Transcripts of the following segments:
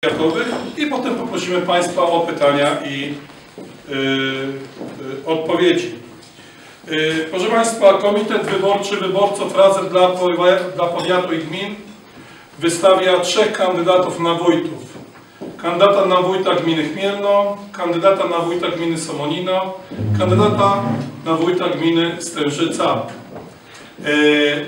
powiatowych i potem poprosimy Państwa o pytania i odpowiedzi. Proszę Państwa, Komitet Wyborczy Wyborców Razem dla Powiatu i Gmin wystawia 3 kandydatów na wójtów. Kandydata na wójta gminy Chmielno, kandydata na wójta gminy Somonino, kandydata na wójta gminy Stężyca.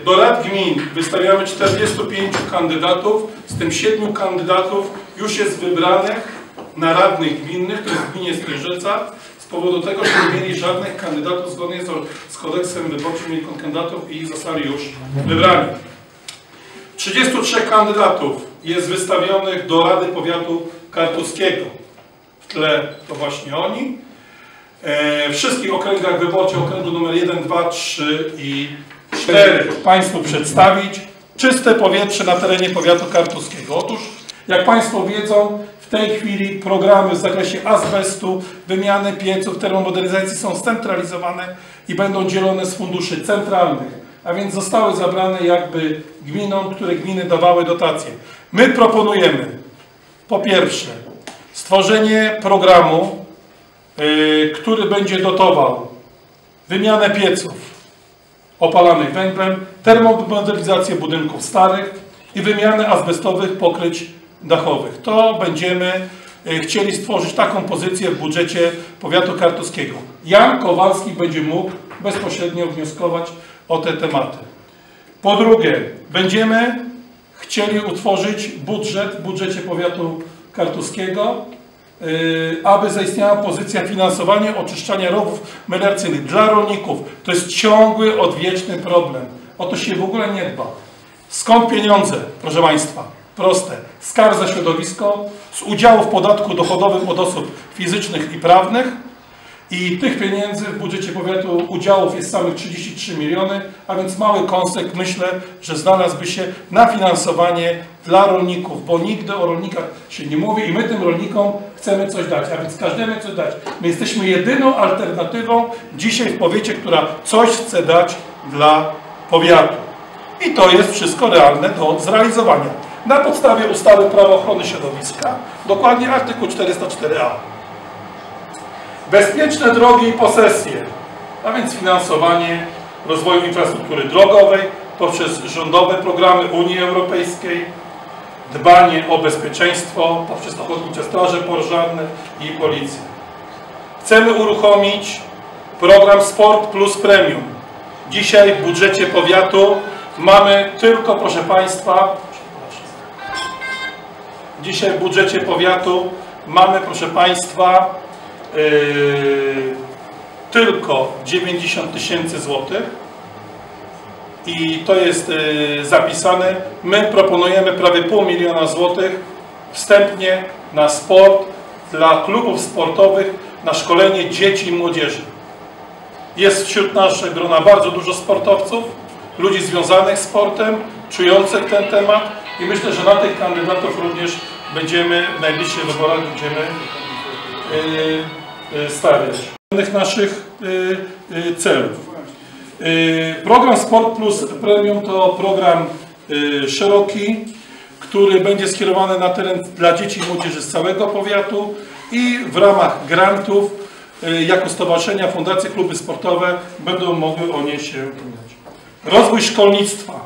Do rad gmin wystawiamy 45 kandydatów, z tym 7 kandydatów już jest wybranych na radnych gminnych, to jest w gminie Stężyca, z powodu tego, że nie mieli żadnych kandydatów zgodnie z kodeksem wyborczym, mieli kandydatów i zostali już wybrani. 33 kandydatów jest wystawionych do Rady Powiatu Kartuskiego. W tle to właśnie oni. W wszystkich okręgach wyborczych, okręgu numer 1, 2, 3 i 4 Państwu przedstawić czyste powietrze na terenie Powiatu Kartuskiego. Otóż, jak Państwo wiedzą, w tej chwili programy w zakresie azbestu, wymiany pieców, termomodernizacji są scentralizowane i będą dzielone z funduszy centralnych, a więc zostały zabrane jakby gminom, które gminy dawały dotacje. My proponujemy po pierwsze stworzenie programu, który będzie dotował wymianę pieców opalanych węglem, termomodernizację budynków starych i wymianę azbestowych pokryć dachowych. To będziemy chcieli stworzyć taką pozycję w budżecie Powiatu Kartuskiego. Jan Kowalski będzie mógł bezpośrednio wnioskować o te tematy. Po drugie, będziemy chcieli utworzyć budżet w budżecie Powiatu Kartuskiego, aby zaistniała pozycja finansowania oczyszczania rowów melioracyjnych dla rolników. To jest ciągły, odwieczny problem. O to się w ogóle nie dba. Skąd pieniądze, proszę Państwa? Proste. Z kar za środowisko, z udziału w podatku dochodowym od osób fizycznych i prawnych i tych pieniędzy w budżecie powiatu udziałów jest samych 33 miliony, a więc mały kąsek, myślę, że znalazłby się na finansowanie dla rolników, bo nigdy o rolnikach się nie mówi i my tym rolnikom chcemy coś dać, a więc każdemu coś dać. My jesteśmy jedyną alternatywą dzisiaj w powiecie, która coś chce dać dla powiatu. I to jest wszystko realne do zrealizowania. Na podstawie ustawy Prawo ochrony środowiska, dokładnie artykuł 404a. Bezpieczne drogi i posesje, a więc finansowanie rozwoju infrastruktury drogowej poprzez rządowe programy Unii Europejskiej, dbanie o bezpieczeństwo poprzez ochotnicze straże pożarne i policję. Chcemy uruchomić program Sport Plus Premium. Dzisiaj w budżecie powiatu mamy tylko, proszę Państwa, dzisiaj w budżecie powiatu mamy, proszę Państwa, tylko 90 000 złotych i to jest zapisane. My proponujemy prawie 500 000 złotych wstępnie na sport dla klubów sportowych, na szkolenie dzieci i młodzieży. Jest wśród naszego grona bardzo dużo sportowców, ludzi związanych z sportem, czujących ten temat i myślę, że na tych kandydatów również będziemy w najbliższych wyborach stawiać naszych celów. Program Sport Plus Premium to program szeroki, który będzie skierowany na teren dla dzieci i młodzieży z całego powiatu i w ramach grantów jako stowarzyszenia, fundacje, kluby sportowe będą mogły o nie się ubiegać. Rozwój szkolnictwa,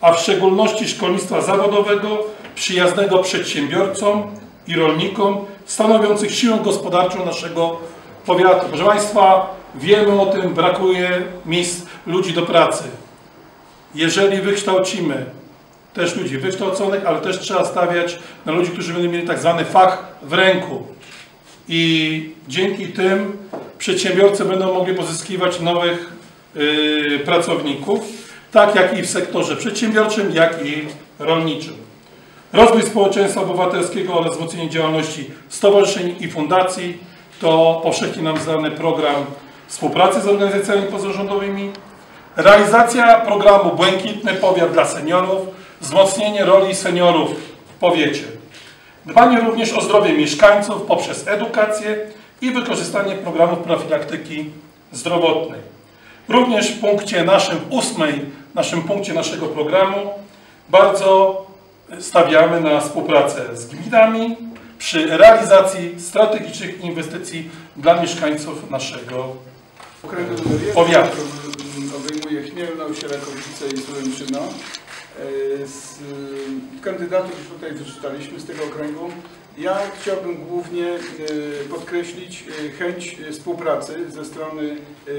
a w szczególności szkolnictwa zawodowego, przyjaznego przedsiębiorcom i rolnikom, stanowiących siłę gospodarczą naszego powiatu. Proszę Państwa, wiemy o tym, brakuje miejsc ludzi do pracy. Jeżeli wykształcimy też ludzi wykształconych, ale też trzeba stawiać na ludzi, którzy będą mieli tak zwany fach w ręku. I dzięki tym przedsiębiorcy będą mogli pozyskiwać nowych pracowników, tak jak i w sektorze przedsiębiorczym, jak i rolniczym. Rozwój społeczeństwa obywatelskiego oraz wzmocnienie działalności stowarzyszeń i fundacji to powszechnie nam znany program współpracy z organizacjami pozarządowymi, realizacja programu Błękitny Powiat dla seniorów, wzmocnienie roli seniorów w powiecie, dbanie również o zdrowie mieszkańców poprzez edukację i wykorzystanie programów profilaktyki zdrowotnej. Również w punkcie naszym 8, naszym punkcie naszego programu bardzo stawiamy na współpracę z gminami przy realizacji strategicznych inwestycji dla mieszkańców naszego powiatu. Obejmuje Chmielno, Sierakowice i Sulęczyno. Z kandydatów już tutaj wyczytaliśmy z tego okręgu. Ja chciałbym głównie podkreślić chęć współpracy ze strony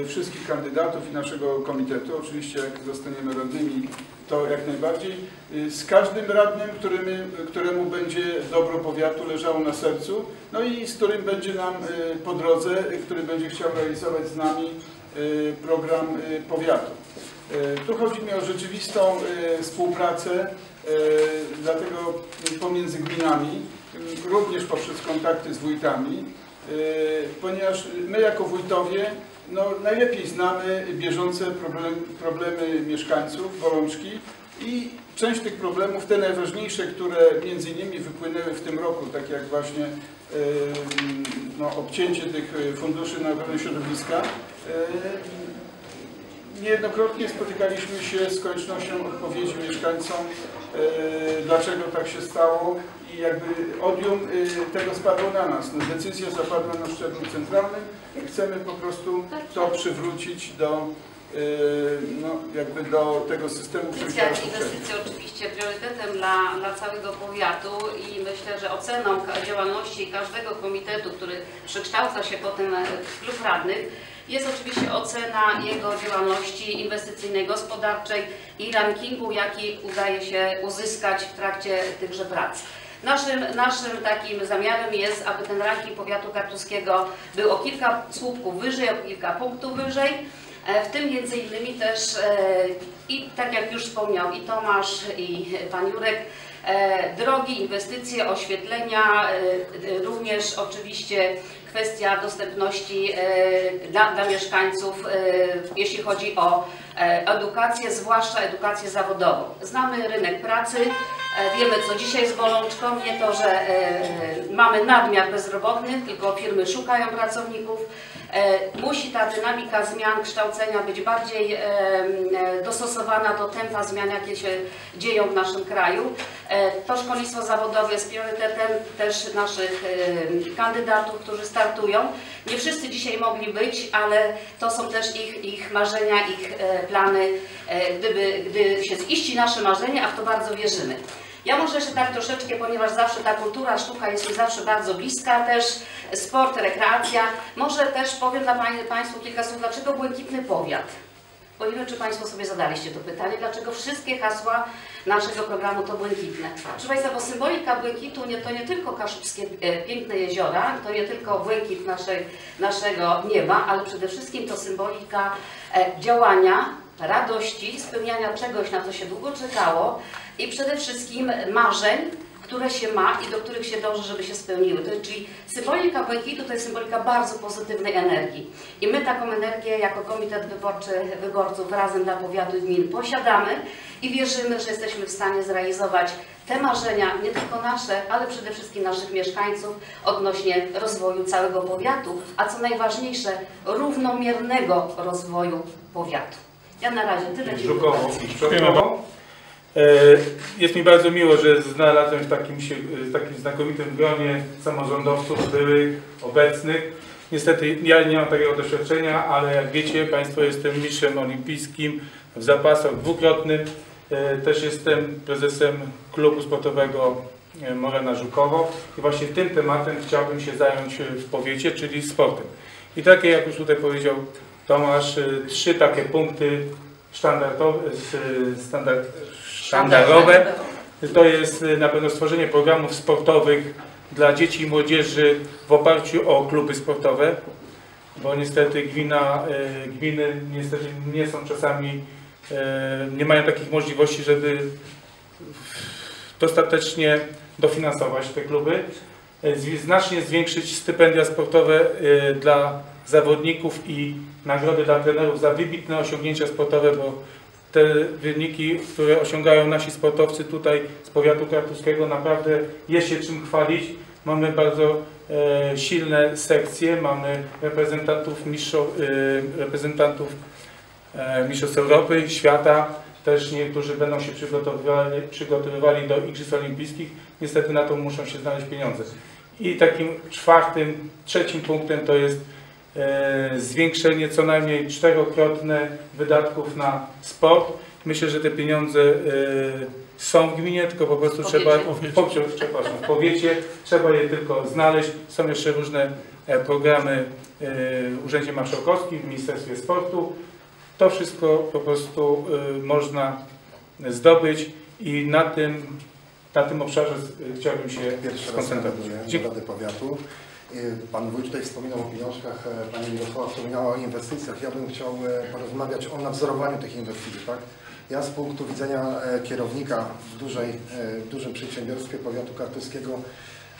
wszystkich kandydatów i naszego komitetu. Oczywiście jak zostaniemy radnymi, to jak najbardziej. Z każdym radnym, któremu będzie dobro powiatu leżało na sercu, no i z którym będzie nam po drodze, który będzie chciał realizować z nami program powiatu. Tu chodzi mi o rzeczywistą współpracę, dlatego pomiędzy gminami, również poprzez kontakty z wójtami, ponieważ my jako wójtowie najlepiej znamy bieżące problemy mieszkańców Wolączki i część tych problemów, te najważniejsze, które między innymi wypłynęły w tym roku, tak jak właśnie obcięcie tych funduszy na ochronę środowiska, niejednokrotnie spotykaliśmy się z koniecznością odpowiedzi mieszkańcom, dlaczego tak się stało i jakby odium tego spadło na nas. Decyzja zapadła na szczeblu centralnym i chcemy po prostu to przywrócić do do tego systemu. Inwestycje oczywiście priorytetem dla całego powiatu i myślę, że oceną działalności każdego komitetu, który przekształca się potem w klub radnych, jest oczywiście ocena jego działalności inwestycyjnej, gospodarczej i rankingu, jaki udaje się uzyskać w trakcie tychże prac. Naszym takim zamiarem jest, aby ten ranking powiatu kartuskiego był o kilka słupków wyżej, o kilka punktów wyżej. W tym między innymi też, i tak jak już wspomniał i Tomasz, i pan Jurek, drogi, inwestycje, oświetlenia, również oczywiście kwestia dostępności dla mieszkańców, jeśli chodzi o edukację, zwłaszcza edukację zawodową. Znamy rynek pracy, wiemy co dzisiaj z Wolączką, nie to, że mamy nadmiar bezrobotnych, tylko firmy szukają pracowników. Musi ta dynamika zmian kształcenia być bardziej dostosowana do tempa zmian, jakie się dzieją w naszym kraju. To szkolnictwo zawodowe jest priorytetem też naszych kandydatów, którzy startują. Nie wszyscy dzisiaj mogli być, ale to są też ich marzenia, ich plany, gdy się ziści nasze marzenia, a w to bardzo wierzymy. Ja może jeszcze tak troszeczkę, ponieważ zawsze ta kultura, sztuka jest mi zawsze bardzo bliska, też sport, rekreacja. Może też powiem dla Państwu kilka słów, dlaczego Błękitny Powiat? Bo nie wiem, czy Państwo sobie zadaliście to pytanie, dlaczego wszystkie hasła naszego programu to błękitne. Proszę Państwa, bo symbolika błękitu to nie tylko kaszubskie piękne jeziora, to nie tylko błękit naszego nieba, ale przede wszystkim to symbolika działania, radości, spełniania czegoś, na co się długo czekało i przede wszystkim marzeń, które się ma i do których się dąży, żeby się spełniły. Czyli symbolika błękitu to jest symbolika bardzo pozytywnej energii. I my taką energię jako Komitet Wyborczy Wyborców Razem dla Powiatu i Gmin posiadamy i wierzymy, że jesteśmy w stanie zrealizować te marzenia, nie tylko nasze, ale przede wszystkim naszych mieszkańców odnośnie rozwoju całego powiatu, a co najważniejsze, równomiernego rozwoju powiatu. Ja na razie tyle. Dziękuję. Jest mi bardzo miło, że znalazłem w takim znakomitym gronie samorządowców byłych, obecnych. Niestety ja nie mam takiego doświadczenia, ale jak wiecie Państwo, jestem mistrzem olimpijskim w zapasach dwukrotnym. Też jestem prezesem klubu sportowego Morena Żukowo i właśnie tym tematem chciałbym się zająć w powiecie, czyli sportem. I takie, jak już tutaj powiedział Tomasz, 3 takie punkty sztandarowe. To jest na pewno stworzenie programów sportowych dla dzieci i młodzieży w oparciu o kluby sportowe, bo niestety gminy niestety nie są czasami, nie mają takich możliwości, żeby dostatecznie dofinansować te kluby. Znacznie zwiększyć stypendia sportowe dla zawodników i nagrody dla trenerów za wybitne osiągnięcia sportowe, bo te wyniki, które osiągają nasi sportowcy tutaj z powiatu kartuskiego, naprawdę jest się czym chwalić. Mamy bardzo silne sekcje, mamy reprezentantów mistrzostw Europy, świata, też niektórzy będą się przygotowywali do Igrzysk Olimpijskich. Niestety na to muszą się znaleźć pieniądze. I takim trzecim punktem to jest zwiększenie co najmniej 4-krotne wydatków na sport. Myślę, że te pieniądze są w gminie, tylko po prostu w powiecie, trzeba je tylko znaleźć. Są jeszcze różne programy w Urzędzie Marszałkowskim, w Ministerstwie Sportu. To wszystko po prostu można zdobyć i na tym obszarze chciałbym się skoncentrować. Dziękuję. Rady Powiatu. Pan Wójt tutaj wspominał o pieniążkach, Pani Mirosława wspominała o inwestycjach. Ja bym chciał porozmawiać o nadzorowaniu tych inwestycji. Tak? Ja z punktu widzenia kierownika w dużym przedsiębiorstwie powiatu kartuskiego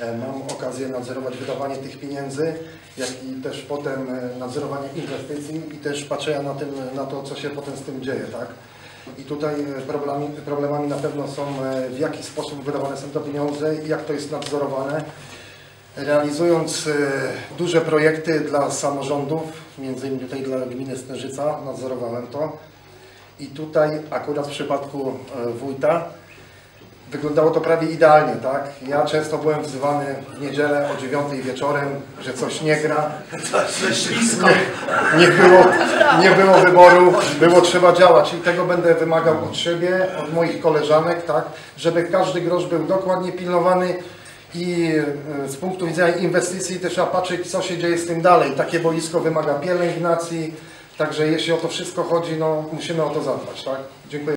mam okazję nadzorować wydawanie tych pieniędzy, jak i też potem nadzorowanie inwestycji i też patrzę na to, co się potem z tym dzieje. Tak? I tutaj problemami na pewno są, w jaki sposób wydawane są te pieniądze i jak to jest nadzorowane. Realizując duże projekty dla samorządów, między innymi tutaj dla gminy Stężyca, nadzorowałem to. I tutaj akurat w przypadku wójta wyglądało to prawie idealnie, tak? Ja często byłem wzywany w niedzielę o 9 wieczorem, że coś nie gra. Nie było wyboru, było trzeba działać i tego będę wymagał od siebie, od moich koleżanek, tak? Żeby każdy grosz był dokładnie pilnowany i z punktu widzenia inwestycji też trzeba patrzeć, co się dzieje z tym dalej. Takie boisko wymaga pielęgnacji, także jeśli o to wszystko chodzi, no musimy o to zadbać, tak? Dziękuję.